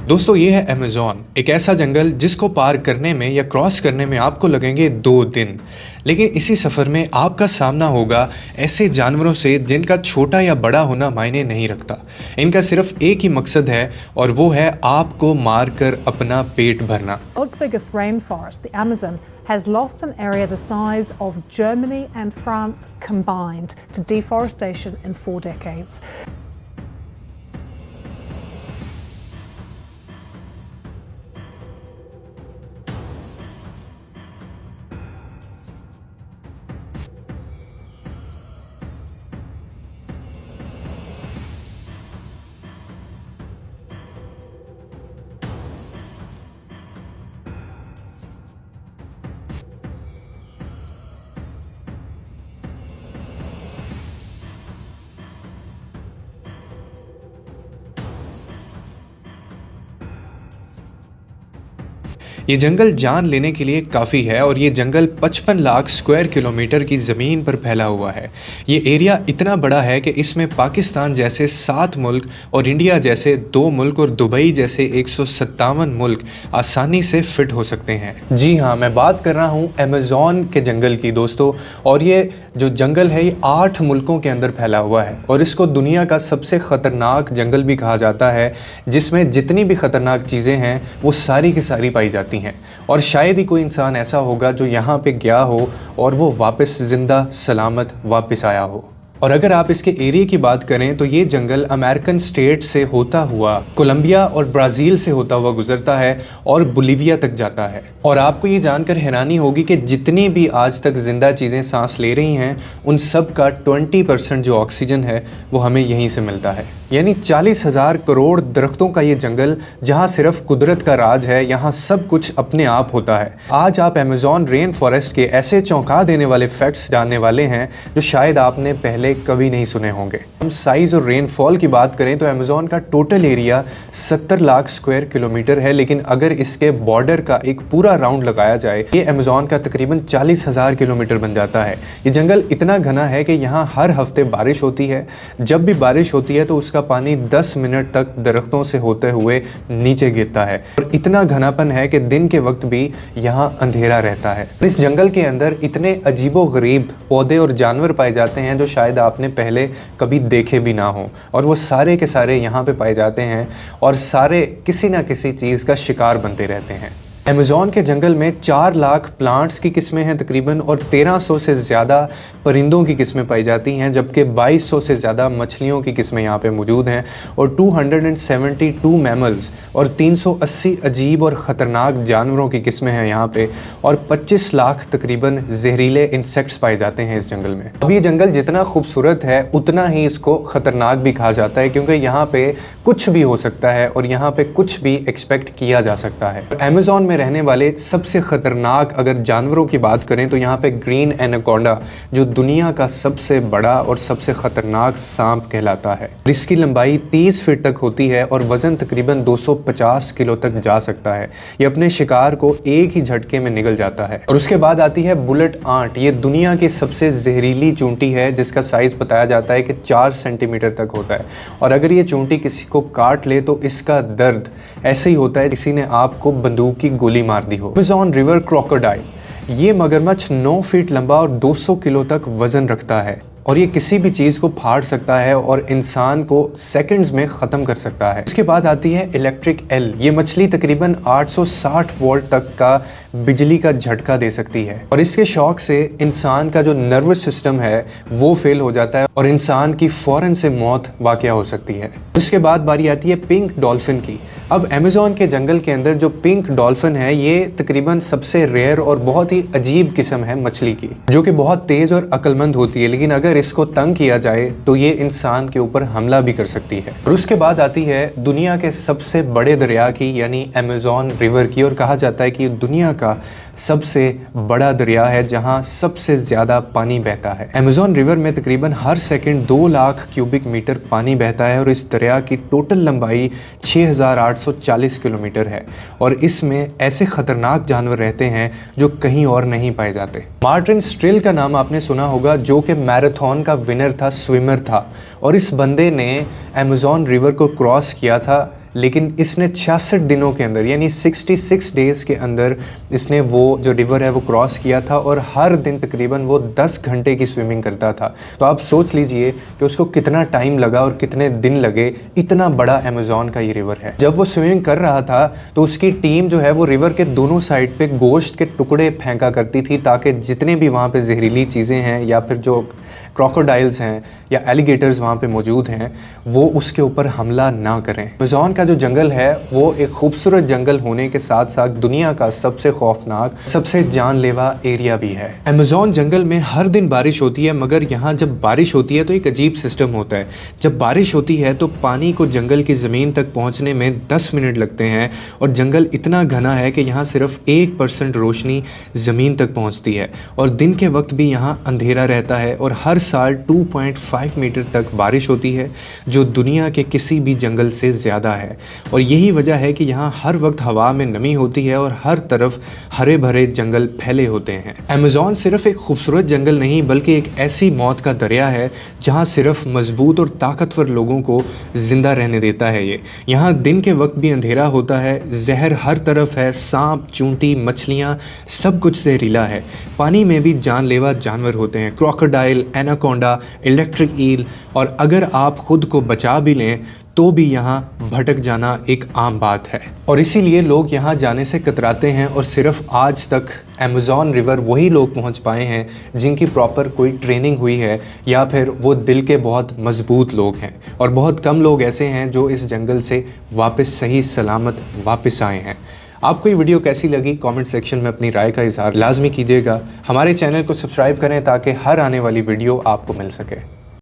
दोस्तों ये है अमेज़न, एक ऐसा जंगल जिसको पार करने में या क्रॉस करने में आपको लगेंगे 2 दिन। लेकिन इसी सफ़र में आपका सामना होगा ऐसे जानवरों से जिनका छोटा या बड़ा होना मायने नहीं रखता। इनका सिर्फ एक ही मकसद है और वो है आपको मार कर अपना पेट भरना। World's biggest rainforest, the Amazon, has lost an area the size of Germany and France combined to deforestation in 4 decades. ये जंगल जान लेने के लिए काफ़ी है और ये जंगल 55 लाख स्क्वायर किलोमीटर की ज़मीन पर फैला हुआ है। ये एरिया इतना बड़ा है कि इसमें पाकिस्तान जैसे 7 मुल्क और इंडिया जैसे 2 मुल्क और दुबई जैसे 157 मुल्क आसानी से फिट हो सकते हैं। जी हाँ, मैं बात कर रहा हूँ अमेज़न के जंगल की दोस्तों। और ये जो जंगल है ये 8 मुल्कों के अंदर फैला हुआ है और इसको दुनिया का सबसे ख़तरनाक जंगल भी कहा जाता है, जिसमें जितनी भी ख़तरनाक चीज़ें हैं वो सारी की सारी पाई जाती हैं। और शायद ही कोई इंसान ऐसा होगा जो यहाँ पे गया हो और वो वापस ज़िंदा सलामत वापस आया हो। और अगर आप इसके एरिया की बात करें तो ये जंगल अमेरिकन स्टेट से होता हुआ कोलंबिया और ब्राज़ील से होता हुआ गुजरता है और बोलीविया तक जाता है। और आपको ये जानकर हैरानी होगी कि जितनी भी आज तक ज़िंदा चीज़ें सांस ले रही हैं उन सब का 20% जो ऑक्सीजन है वो हमें यहीं से मिलता है। यानी 40,000 करोड़ दरख्तों का ये जंगल जहाँ सिर्फ कुदरत का राज है, यहाँ सब कुछ अपने आप होता है। आज आप अमेज़न रेन फॉरेस्ट के ऐसे चौंका देने वाले फैक्ट्स जानने वाले हैं जो शायद आपने पहले कभी नहीं सुने होंगे। हम साइज़ और रेनफॉल की बात करें तो अमेज़न का total area 70 lakh square kilometre है, लेकिन अगर इसके बॉर्डर का एक पूरा राउंड लगाया जाए ये अमेज़न का तकरीबन 40,000 किलोमीटर बन जाता है। ये जंगल इतना घना है कि यहाँ हर हफ्ते बारिश होती है। जब भी बारिश होती है तो उसका पानी 10 मिनट तक दरख्तों से होते हुए नीचे गिरता है और इतना घनापन है कि दिन के वक्त भी यहाँ अंधेरा रहता है। इस जंगल के अंदर इतने अजीबोगरीब पौधे और जानवर पाए जाते हैं जो शायद आपने पहले कभी देखे भी ना हो, और वो सारे के सारे यहाँ पे पाए जाते हैं और सारे किसी ना किसी चीज़ का शिकार बनते रहते हैं। अमेज़न के जंगल में 4 लाख प्लांट्स की किस्में हैं तकरीबन, और 1300 से ज़्यादा परिंदों की किस्में पाई जाती हैं, जबकि 2200 से ज़्यादा मछलियों की किस्में यहाँ पे मौजूद हैं और 272 मैमल्स और 380 अजीब और ख़तरनाक जानवरों की किस्में हैं यहाँ पे, और 25 लाख तकरीबन जहरीले इंसेक्ट्स पाए जाते हैं इस जंगल में। अब ये जंगल जितना खूबसूरत है उतना ही इसको ख़तरनाक भी कहा जाता है, क्योंकि यहाँ पे कुछ भी हो सकता है और यहाँ पे कुछ भी एक्सपेक्ट किया जा सकता है। अमेज़न में रहने वाले सबसे ख़तरनाक अगर जानवरों की बात करें तो यहाँ पे ग्रीन एनाकोंडा जो दुनिया का सबसे बड़ा और सबसे ख़तरनाक सांप कहलाता है। इसकी लंबाई 30 फीट तक होती है और वज़न तकरीबन 250 किलो तक जा सकता है। ये अपने शिकार को एक ही झटके में निगल जाता है। और उसके बाद आती है बुलेट आंट। ये दुनिया की सबसे जहरीली चूंटी है जिसका साइज़ बताया जाता है कि 4 सेंटीमीटर तक होता है, और अगर ये चूंटी किसी को काट ले तो इसका दर्द ऐसे ही होता है किसी ने आपको बंदूक की गोली मार दी हो। अमेज़न रिवर क्रोकोडाइल, ये मगरमच्छ 9 फीट लंबा और 200 किलो तक वजन रखता है और ये किसी भी चीज़ को फाड़ सकता है और इंसान को सेकंड्स में ख़त्म कर सकता है। उसके बाद आती है इलेक्ट्रिक एल। ये मछली तकरीबन 860 वोल्ट तक का बिजली का झटका दे सकती है और इसके शॉक से इंसान का जो नर्वस सिस्टम है वो फेल हो जाता है और इंसान की फ़ौरन से मौत वाक़या हो सकती है। उसके बाद बारी आती है पिंक डॉल्फिन की। अब अमेज़न के जंगल के अंदर जो पिंक डॉल्फिन है ये तकरीबन सबसे रेयर और बहुत ही अजीब किस्म है मछली की, जो कि बहुत तेज़ और अक्लमंद होती है, लेकिन अगर इसको तंग किया जाए तो ये इंसान के ऊपर हमला भी कर सकती है। और उसके बाद आती है दुनिया के सबसे बड़े दरिया की यानी अमेज़न रिवर की, और कहा जाता है कि दुनिया का सबसे बड़ा दरिया है जहां सबसे ज़्यादा पानी बहता है। अमेज़न रिवर में तकरीबन हर सेकंड 2 लाख क्यूबिक मीटर पानी बहता है और इस दरिया की टोटल लंबाई 6840 किलोमीटर है और इसमें ऐसे ख़तरनाक जानवर रहते हैं जो कहीं और नहीं पाए जाते। मार्टिन स्ट्रेल का नाम आपने सुना होगा, जो कि मैराथन का विनर था, स्विमर था, और इस बंदे ने अमेज़न रिवर को क्रॉस किया था, लेकिन इसने 66 दिनों के अंदर यानी 66 डेज़ के अंदर इसने वो जो रिवर है वो क्रॉस किया था और हर दिन तकरीबन वो 10 घंटे की स्विमिंग करता था। तो आप सोच लीजिए कि उसको कितना टाइम लगा और कितने दिन लगे, इतना बड़ा अमेज़न का ये रिवर है। जब वो स्विमिंग कर रहा था तो उसकी टीम जो है वो रिवर के दोनों साइड पे गोश्त के टुकड़े फेंका करती थी ताकि जितने भी वहाँ पे जहरीली चीज़ें हैं या फिर जो क्रोकोडाइल्स हैं या एलिगेटर्स वहाँ पे मौजूद हैं वो उसके ऊपर हमला ना करें। अमेज़न का जो जंगल है वो एक खूबसूरत जंगल होने के साथ साथ दुनिया का सबसे खौफनाक, सबसे जानलेवा एरिया भी है। अमेज़न जंगल में हर दिन बारिश होती है, मगर यहाँ जब बारिश होती है तो एक अजीब सिस्टम होता है। जब बारिश होती है तो पानी को जंगल की ज़मीन तक पहुँचने में 10 मिनट लगते हैं और जंगल इतना घना है कि यहाँ सिर्फ 1% रोशनी ज़मीन तक पहुँचती है और दिन के वक्त भी यहाँ अंधेरा रहता है। और हर साल 2.5 मीटर तक बारिश होती है जो दुनिया के किसी भी जंगल से ज़्यादा है। और यही वजह है कि यहाँ हर वक्त हवा में नमी होती है और हर तरफ हरे भरे जंगल फैले होते हैं। अमेज़न सिर्फ एक खूबसूरत जंगल नहीं बल्कि एक ऐसी मौत का दरिया है जहाँ सिर्फ मजबूत और ताकतवर लोगों को ज़िंदा रहने देता है ये। यहाँ दिन के वक्त भी अंधेरा होता है, जहर हर तरफ है, सांप, चूंटी, मछलियाँ, सब कुछ जहरीला है। पानी में भी जानलेवा जानवर होते हैं, क्रोकोडाइल, एनाकोंडा, इलेक्ट्रिक ईल, और अगर आप खुद को बचा भी लें तो भी यहाँ भटक जाना एक आम बात है। और इसीलिए लोग यहाँ जाने से कतराते हैं और सिर्फ आज तक अमेज़न रिवर वही लोग पहुँच पाए हैं जिनकी प्रॉपर कोई ट्रेनिंग हुई है या फिर वो दिल के बहुत मजबूत लोग हैं। और बहुत कम लोग ऐसे हैं जो इस जंगल से वापस सही सलामत वापस आए हैं। आपको ये वीडियो कैसी लगी कमेंट सेक्शन में अपनी राय का इजहार लाजमी कीजिएगा। हमारे चैनल को सब्सक्राइब करें ताकि हर आने वाली वीडियो आपको मिल सके।